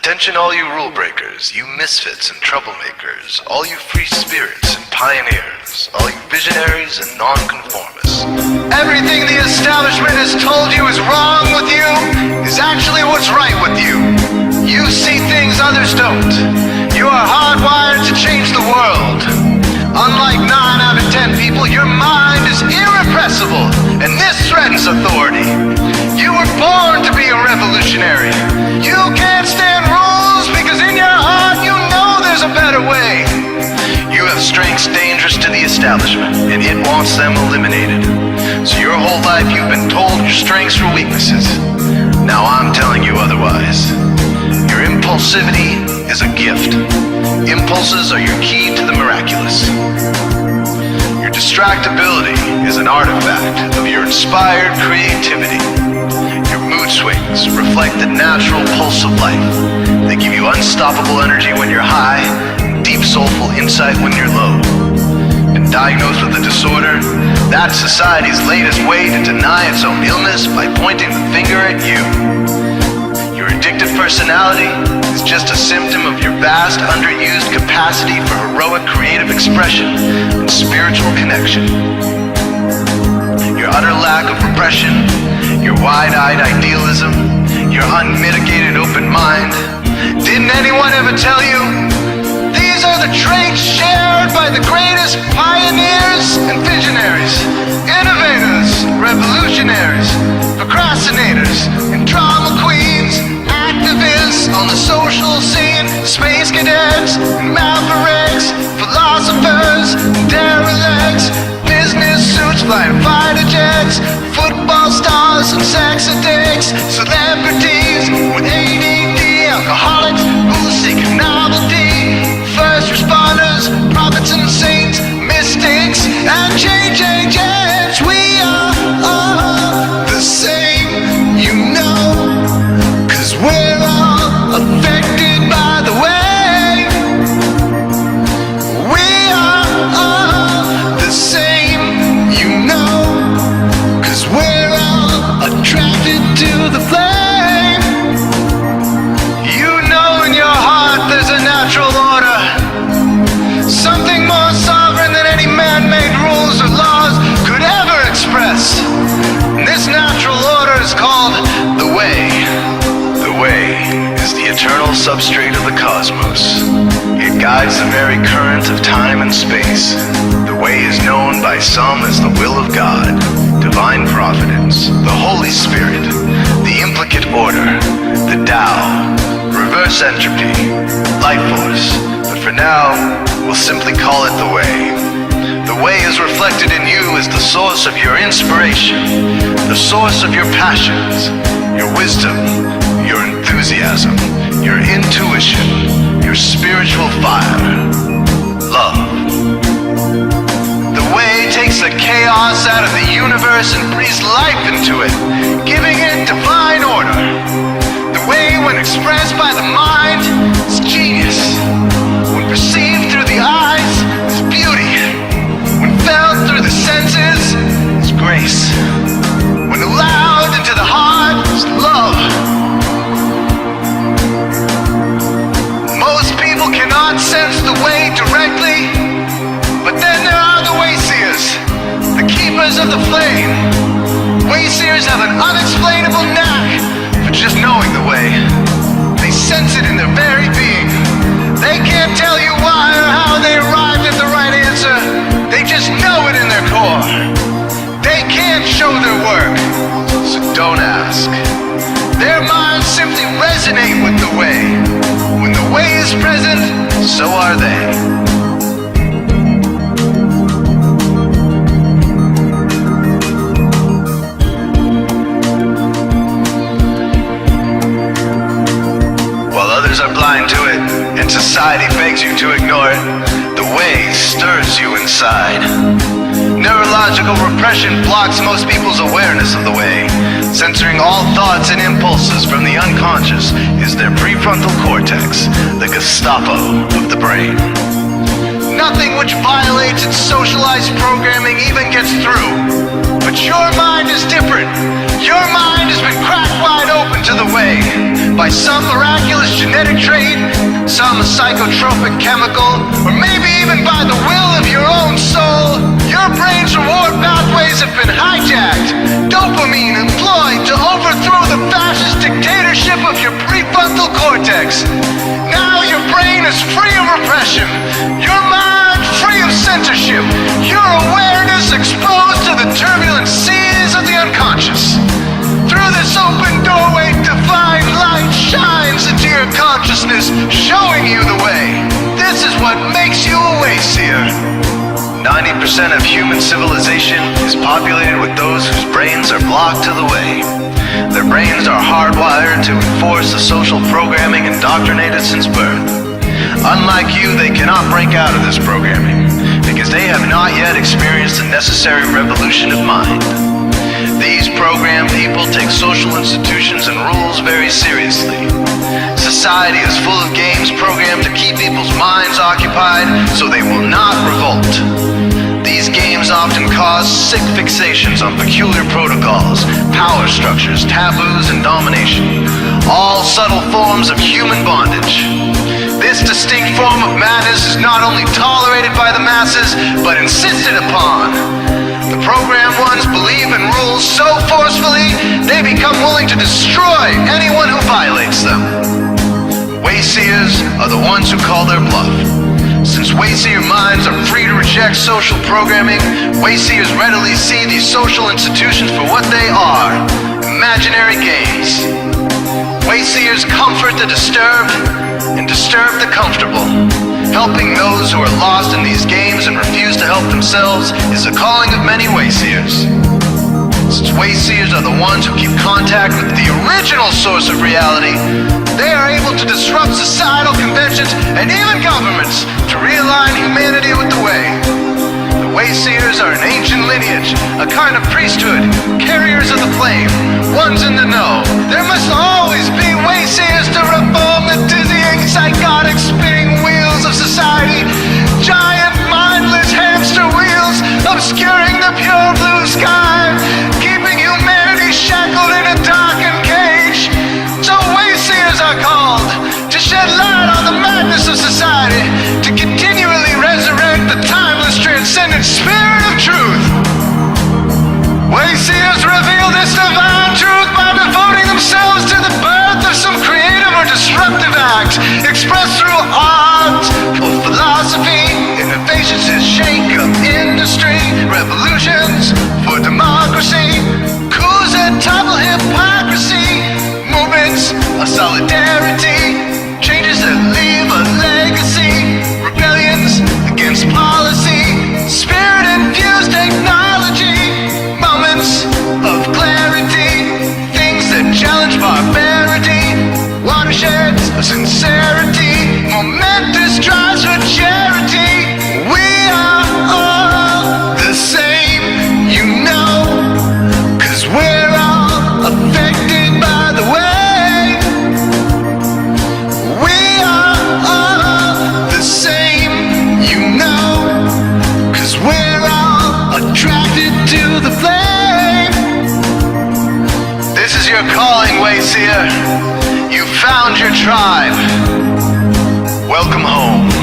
Attention all you rule breakers, you misfits and troublemakers, all you free spirits and pioneers, all you visionaries and nonconformists. Everything the establishment has told you is wrong with you is actually what's right with you. You see things others don't. You are hardwired to change the world. Unlike 9 out of 10 people, your mind is irrepressible, and this threatens authority. You were born to be a revolutionary. You can't stand rules because in your heart you know there's a better way. You have strengths dangerous to the establishment, and it wants them eliminated. So your whole life you've been told your strengths were weaknesses. Now I'm telling you otherwise. Your impulsivity is a gift. Impulses are your key to the miraculous. Your distractibility is an artifact of your inspired creativity. Your mood swings reflect the natural pulse of life. They give you unstoppable energy when you're high, deep soulful insight when you're low. And diagnosed with a disorder, that's society's latest way to deny its own illness by pointing the finger at you. Your addictive personality is just a symptom of your vast, underused capacity for heroic creative expression and spiritual connection. Your utter lack of repression, your wide-eyed idealism, your unmitigated open mind. Didn't anyone ever tell you? These are the traits shared by the greatest pioneers and visionaries, innovators, revolutionaries, procrastinators, and drama queens, activists on the social scene, space cadets, and mavericks, philosophers, derelicts, business suits, flying fighter jets, football stars and sex addicts, celebrities with ADD, alcoholics who seek novelty, first responders, prophets and saints, mystics, and change agents. We are all the same, you know, 'cause we're all affected by the way. We are all the same, you know, 'cause we're all attracted to the flame. You know in your heart there's a natural order, something more sovereign than any man-made rules or laws could ever express. And this natural order is called the way. The way is the eternal substrate of the cosmos. It guides the very current of time and space. The way is known by some as the will of God, divine providence, the Holy Spirit, the implicate order, the Tao, reverse entropy, life force. But for now, we'll simply call it the way. The way is reflected in you as the source of your inspiration, the source of your passions, your wisdom, your enthusiasm, your intuition, your spiritual fire, love. The way takes the chaos out of the universe and breathes life into it, giving it divine order. The way, when expressed by the mind, is genius. When perceived through the eyes, is beauty. When felt through the senses, is grace. When allowed into the heart, is love. Most people cannot sense the way directly, but then there are the Wayseers, the keepers of the flame. Wayseers have an unexplainable knack for just knowing the way. They sense it in their very being. They can't tell you why or how they arrived at the right answer. They just know it in their core. They can't show their work, so don't ask. Their minds simply resonate with the way. When the way is present, so are they. Are blind to it, and society begs you to ignore it. The way stirs you inside. Neurological repression blocks most people's awareness of the way. Censoring all thoughts and impulses from the unconscious is their prefrontal cortex, the Gestapo of the brain. Nothing which violates its socialized programming even gets through. But your mind is different. Your mind has been cracked wide open to the way. by some miraculous genetic trait, some psychotropic chemical, or maybe even by the will of your own soul, your brain's reward pathways have been hijacked, dopamine employed to overthrow the fascist dictatorship of your prefrontal cortex. Now your brain is free of repression, your mind free of censorship, your awareness exposed to the turbulent seas of the unconscious. Through this open doorway, divine light shines into your consciousness, showing you the way. This is what makes you a Wayseer. 90% of human civilization is populated with those whose brains are blocked to the way. Their brains are hardwired to enforce the social programming indoctrinated since birth. Unlike you, they cannot break out of this programming, because they have not yet experienced the necessary revolution of mind. These programmed people take social institutions and rules very seriously. Society is full of games programmed to keep people's minds occupied so they will not revolt. These games often cause sick fixations on peculiar protocols, power structures, taboos, and domination, all subtle forms of human bondage. This distinct form of madness is not only tolerated by the masses, but insisted upon. The programmed ones believe in rules so forcefully, they become willing to destroy anyone who violates them. Wayseers are the ones who call their bluff. Since Wayseer minds are free to reject social programming, Wayseers readily see these social institutions for what they are, imaginary games. Wayseers comfort the disturbed and disturb the comfortable. Helping those who are lost in these games and refuse to help themselves is the calling of many Wayseers. Since Wayseers are the ones who keep contact with the original source of reality, they are able to disrupt societal conventions and even governments to realign humanity with the way. The Wayseers are an ancient lineage, a kind of priesthood, carriers of the flame, ones in the know. There must always be Wayseers to reform the dizzying, psychotic, spinning wheels of society, giant, mindless hamster wheels obscuring the pure blue sky, keeping humanity shackled in a darkened cage. So Wayseers are called to shed light on the madness of society, to continually resurrect the timeless, transcendent spirit of truth. Wayseers reveal this divine truth by devoting themselves to the birth of some creative or disruptive act, expressed through art or philosophy, innovations that shake up industry, revolutions for democracy, coups that topple hypocrisy, movements of solidarity, changes that leave a legacy, rebellions against policy, spirit-infused technology, moments of clarity, things that challenge barbarity, watersheds of sincerity, momentous drives for charity. We are all the same, you know, 'cause we're all affected by the way. We are all the same, you know, 'cause we're all attracted to the flame. This is your calling, Wayseer. You found your tribe. Welcome home.